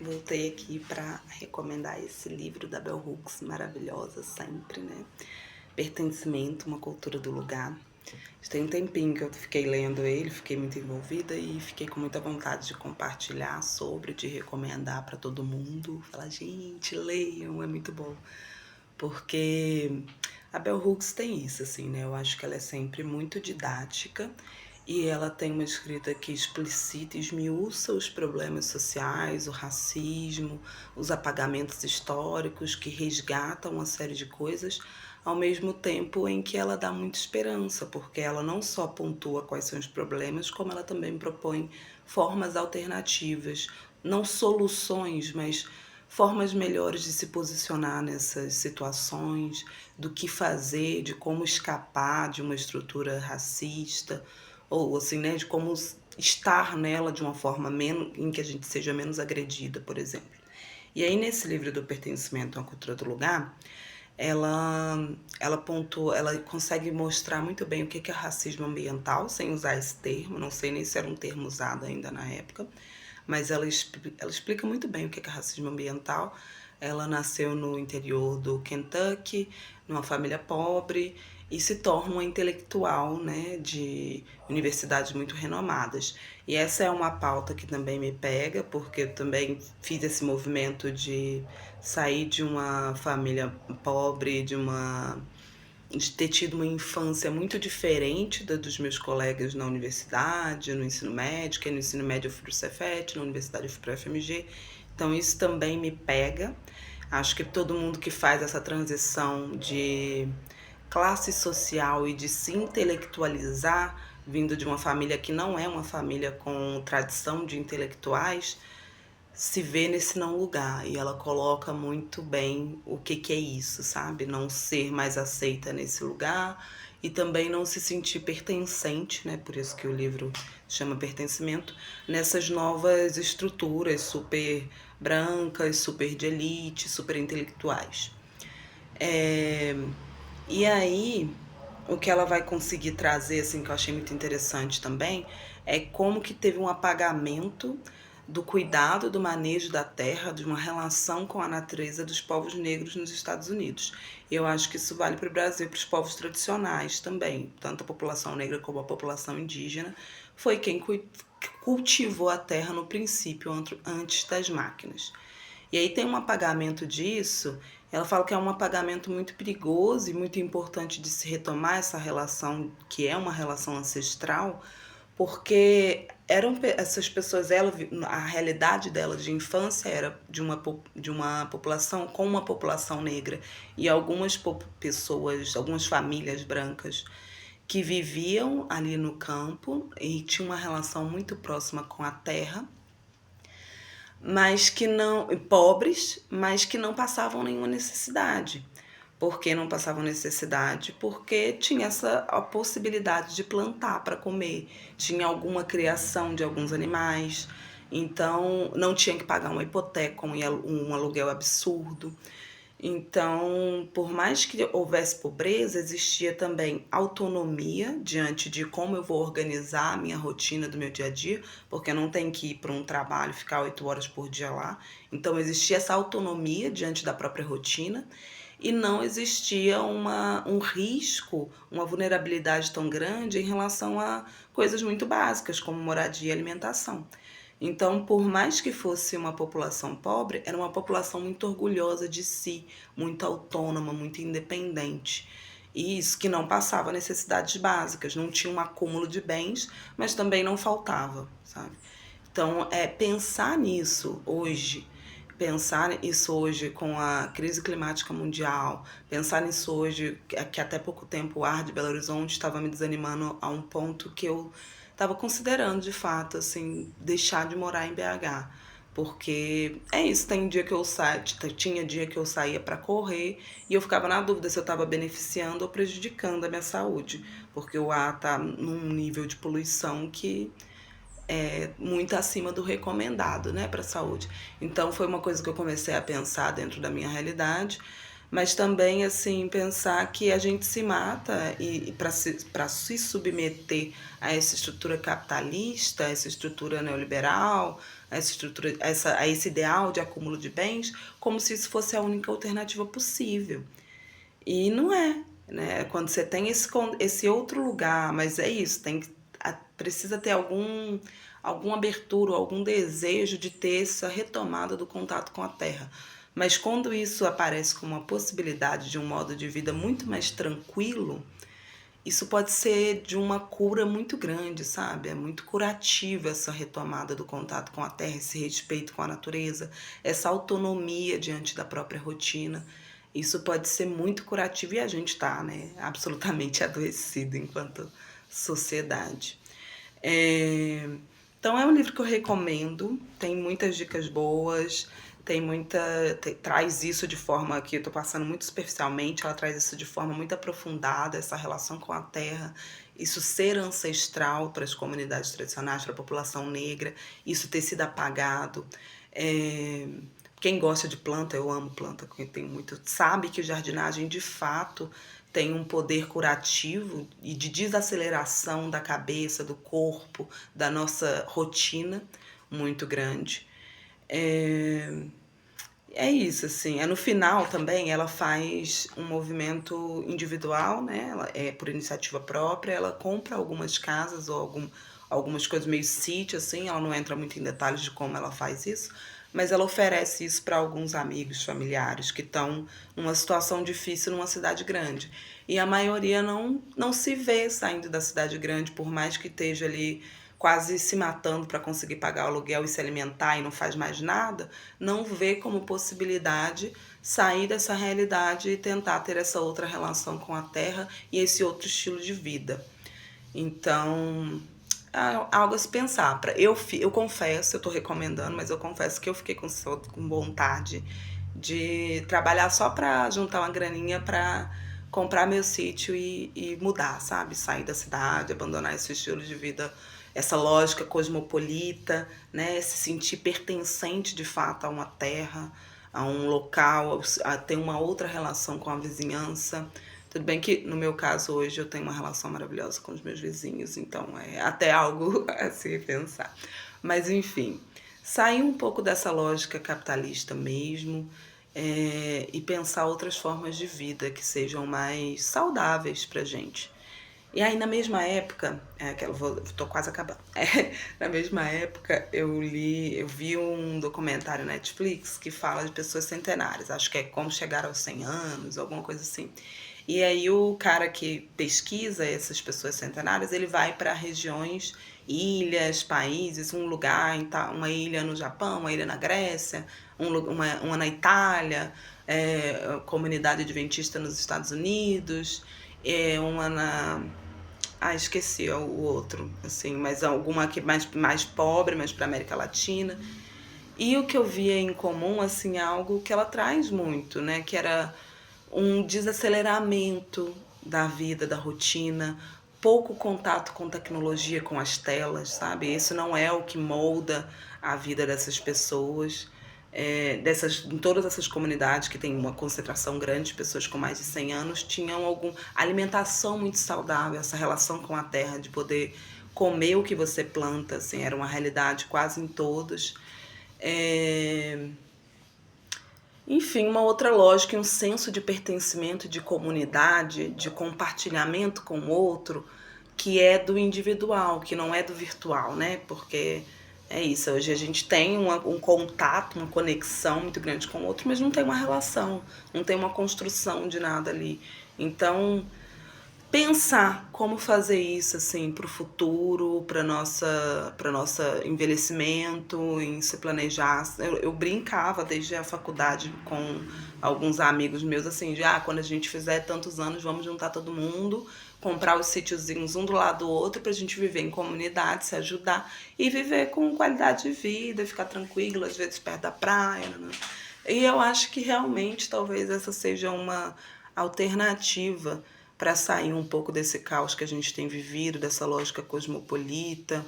Voltei aqui para recomendar esse livro da Bell Hooks, maravilhosa sempre, né? Pertencimento, uma cultura do lugar. Tem um tempinho que eu fiquei lendo ele, fiquei muito envolvida e fiquei com muita vontade de compartilhar sobre, de recomendar para todo mundo. Falar, gente, leiam, é muito bom. Porque a Bell Hooks tem isso, assim, né? Eu acho que ela é sempre muito didática e ela tem uma escrita que explicita e esmiuça os problemas sociais, o racismo, os apagamentos históricos, que resgata uma série de coisas, ao mesmo tempo em que ela dá muita esperança, porque ela não só pontua quais são os problemas, como ela também propõe formas alternativas, não soluções, mas formas melhores de se posicionar nessas situações, do que fazer, de como escapar de uma estrutura racista, ou assim, né, de como estar nela de uma forma menos, em que a gente seja menos agredida, por exemplo. E aí nesse livro do Pertencimento à Cultura do Lugar, ela consegue mostrar muito bem o que é racismo ambiental, sem usar esse termo, não sei nem se era um termo usado ainda na época, mas ela explica muito bem o que é racismo ambiental. Ela nasceu no interior do Kentucky, numa família pobre, e se torna uma intelectual, né, de universidades muito renomadas. E essa é uma pauta que também me pega, porque eu também fiz esse movimento de sair de uma família pobre, de ter tido uma infância muito diferente da dos meus colegas na universidade, no ensino médio, que no ensino médio eu fui para o Cefet, na universidade eu fui para a FMG, então isso também me pega. Acho que todo mundo que faz essa transição de classe social e de se intelectualizar, vindo de uma família que não é uma família com tradição de intelectuais, se vê nesse não lugar. E ela coloca muito bem o que é isso, sabe? Não ser mais aceita nesse lugar e também não se sentir pertencente, né? Por isso que o livro chama Pertencimento, nessas novas estruturas super brancas, super de elite, super intelectuais. E aí, o que ela vai conseguir trazer, assim, que eu achei muito interessante também, é como que teve um apagamento do cuidado, do manejo da terra, de uma relação com a natureza dos povos negros nos Estados Unidos. Eu acho que isso vale para o Brasil, para os povos tradicionais também, tanto a população negra como a população indígena, foi quem cultivou a terra no princípio, antes das máquinas. E aí tem um apagamento disso, ela fala que é um apagamento muito perigoso e muito importante de se retomar essa relação, que é uma relação ancestral, porque essas pessoas, a realidade dela de infância era de uma população com uma população negra e algumas pessoas, algumas famílias brancas que viviam ali no campo e tinham uma relação muito próxima com a terra, mas que não, pobres, mas que não passavam nenhuma necessidade. Por que não passavam necessidade? Porque tinha a possibilidade de plantar para comer, tinha alguma criação de alguns animais, então não tinha que pagar uma hipoteca, um aluguel absurdo. Então, por mais que houvesse pobreza, existia também autonomia diante de como eu vou organizar a minha rotina do meu dia a dia, porque eu não tenho que ir para um trabalho, ficar 8 horas por dia lá. Então, existia essa autonomia diante da própria rotina e não existia um risco, uma vulnerabilidade tão grande em relação a coisas muito básicas, como moradia e alimentação. Então, por mais que fosse uma população pobre, era uma população muito orgulhosa de si, muito autônoma, muito independente. E isso que não passava necessidades básicas, não tinha um acúmulo de bens, mas também não faltava, sabe? Então, pensar nisso hoje, pensar isso hoje com a crise climática mundial, pensar nisso hoje, que até pouco tempo o ar de Belo Horizonte estava me desanimando a um ponto que eu estava considerando de fato, assim, deixar de morar em BH. Porque é isso, tem dia que eu saio, tinha dia que eu saía para correr e eu ficava na dúvida se eu estava beneficiando ou prejudicando a minha saúde, porque o ar está num nível de poluição que muito acima do recomendado, né, para a saúde. Então foi uma coisa que eu comecei a pensar dentro da minha realidade, mas também assim pensar que a gente se mata e para se submeter a essa estrutura capitalista, essa estrutura neoliberal, a essa estrutura, a esse ideal de acúmulo de bens, como se isso fosse a única alternativa possível. E não é, né? Quando você tem esse outro lugar, mas é isso, precisa ter alguma abertura, algum desejo de ter essa retomada do contato com a terra. Mas quando isso aparece como uma possibilidade de um modo de vida muito mais tranquilo, isso pode ser de uma cura muito grande, sabe? É muito curativa essa retomada do contato com a terra, esse respeito com a natureza, essa autonomia diante da própria rotina. Isso pode ser muito curativo e a gente está, né, absolutamente adoecido enquanto sociedade. Então é um livro que eu recomendo, tem muitas dicas boas, traz isso de forma que eu estou passando muito superficialmente, ela traz isso de forma muito aprofundada, essa relação com a terra, isso ser ancestral para as comunidades tradicionais, para a população negra, isso ter sido apagado. Quem gosta de planta, eu amo planta, tem muito, sabe que jardinagem de fato tem um poder curativo e de desaceleração da cabeça, do corpo, da nossa rotina muito grande. É isso, assim. No final também ela faz um movimento individual, né? Ela é por iniciativa própria, ela compra algumas casas ou algumas coisas meio sítio, assim, ela não entra muito em detalhes de como ela faz isso, mas ela oferece isso para alguns amigos, familiares que estão numa situação difícil numa cidade grande. E a maioria não se vê saindo da cidade grande, por mais que esteja ali quase se matando para conseguir pagar o aluguel e se alimentar e não faz mais nada, não vê como possibilidade sair dessa realidade e tentar ter essa outra relação com a terra e esse outro estilo de vida. Então, algo a se pensar. Eu confesso, eu estou recomendando, mas eu confesso que eu fiquei com vontade de trabalhar só para juntar uma graninha para comprar meu sítio e mudar, sabe? Sair da cidade, abandonar esse estilo de vida, essa lógica cosmopolita, né? Se sentir pertencente de fato a uma terra, a um local, a ter uma outra relação com a vizinhança. Tudo bem que, no meu caso, hoje eu tenho uma relação maravilhosa com os meus vizinhos, então é até algo a se pensar. Mas, enfim, sair um pouco dessa lógica capitalista mesmo, e pensar outras formas de vida que sejam mais saudáveis pra gente. E aí, na mesma época, tô quase acabando. Na mesma época, eu vi um documentário Netflix que fala de pessoas centenárias. Acho que é Como Chegar aos 100 Anos, alguma coisa assim. E aí o cara que pesquisa essas pessoas centenárias, ele vai para regiões, ilhas, países, um lugar, uma ilha no Japão, uma ilha na Grécia, uma na Itália, comunidade adventista nos Estados Unidos, uma na... esqueci o outro, assim, mas alguma aqui mais pobre, mais para América Latina. E o que eu via em comum, assim, é algo que ela traz muito, né? Que era um desaceleramento da vida, da rotina, pouco contato com tecnologia, com as telas, sabe? Isso não é o que molda a vida dessas pessoas, em todas essas comunidades que tem uma concentração grande de pessoas com mais de 100 anos, tinham alguma alimentação muito saudável, essa relação com a terra, de poder comer o que você planta, assim, era uma realidade quase em todos. Enfim, uma outra lógica e um senso de pertencimento, de comunidade, de compartilhamento com o outro, que é do individual, que não é do virtual, né? Porque é isso, hoje a gente tem um contato, uma conexão muito grande com o outro, mas não tem uma relação, não tem uma construção de nada ali. Então, pensar como fazer isso assim para o futuro, para nossa envelhecimento, em se planejar. Eu brincava desde a faculdade com alguns amigos meus assim, de quando a gente fizer tantos anos, vamos juntar todo mundo, comprar os sítiozinhos um do lado do outro pra gente viver em comunidade, se ajudar e viver com qualidade de vida, ficar tranquilo, às vezes perto da praia, né? E eu acho que realmente talvez essa seja uma alternativa para sair um pouco desse caos que a gente tem vivido, dessa lógica cosmopolita.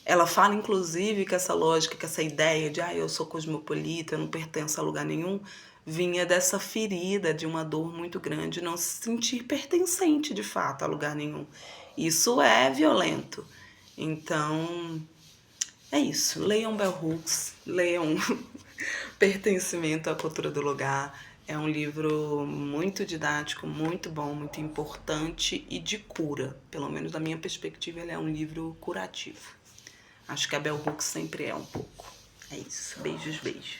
Ela fala, inclusive, que essa lógica, que essa ideia de eu sou cosmopolita, eu não pertenço a lugar nenhum, vinha dessa ferida, de uma dor muito grande, não se sentir pertencente, de fato, a lugar nenhum. Isso é violento. Então, É isso, leiam Bell Hooks, leiam Pertencimento à Cultura do Lugar. É um livro muito didático, muito bom, muito importante e de cura. Pelo menos da minha perspectiva, ele é um livro curativo. Acho que a Bell Hooks sempre é um pouco. É isso, beijos, beijos.